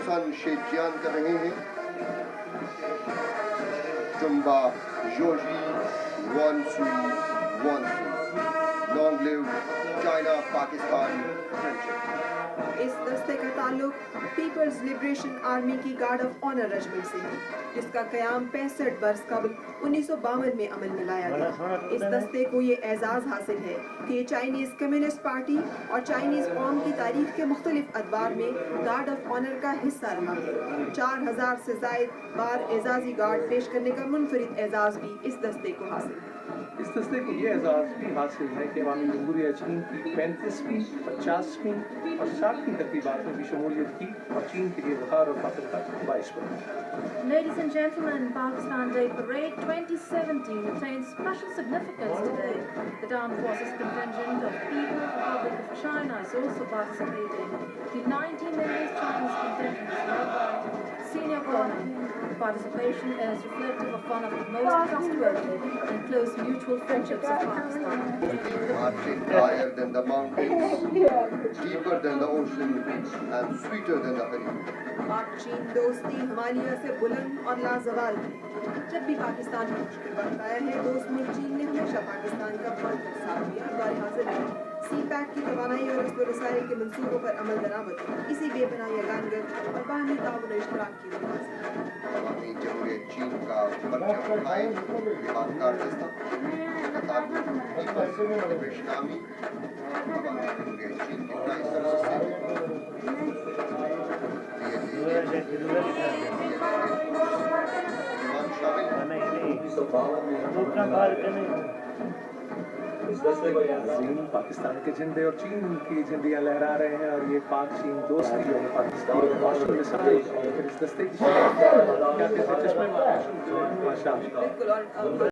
حسن شیخیان کر رہے ہیں. چمبا جوجی ون سوئی ون سوئی. لانگ لیو چائنا پاکستان فرینڈشپ. اس دستے کا تعلق پیپلز لبریشن آرمی کی گارڈ آف آنر رجمنٹ سے ہے جس کا قیام 65 برس قبل 1952 میں عمل میں لایا گیا. اس دستے کو یہ اعزاز حاصل ہے کہ یہ چائنیز کمیونسٹ پارٹی اور چائنیز قوم کی تاریخ کے مختلف ادوار میں گارڈ آف آنر کا حصہ رہا ہے. 4000 سے زائد بار اعزازی گارڈ پیش کرنے کا منفرد اعزاز بھی اس دستے کو حاصل ہے. اس دستے کو یہ اعزاز بھی حاصل ہے کہ عوامی جمہوریہ چین کی 35ویں 50ویں اور 60ویں تقریبات میں بھی شمولیت کی اور چین کے لیے وقار اور فخر کا باعث بنا. Ladies and gentlemen, Pakistan Day Parade 2017 attains special significance today. The Armed Forces contingent of People's Republic of China is also participating. The 19 Chinese contingent is led by senior colonel. Participation is reflective of one of the most trustworthy and close mutual friendships of Pakistan. Marching higher than the mountains, deeper than the ocean, and sweeter than the honey. پاک چین دوستی ہمالیہ سے بلند اور لازوال ہے. جب بھی پاکستان کا مشکل وقت آیا ہے دوست ملک چین نے ہمیشہ پاکستان کا بڑھ کر ساتھ دیا اور دار حاضر ہے. سی پیک کی توانائی اور رسد و رسائی کے منصوبوں پر عمل درآمد اسی بے پناہ یگانگت اور باہمی تعاون و اشتراک کی وجہ سے. عوامی جمہوریہ چین کا پرچم قائم یادگار دستہ قطار پیپلز لبریشن آرمی عوامی جمہوریہ چین کے پرائز پاکستان کے جھنڈے اور چین کی جھنڈیاں لہرا رہے ہیں اور یہ پاک چین دوستی اور پاکستان اور معاشرے میں سارے اس دستے کی کیا کہتے ہیں چشمے ماشاء اللہ.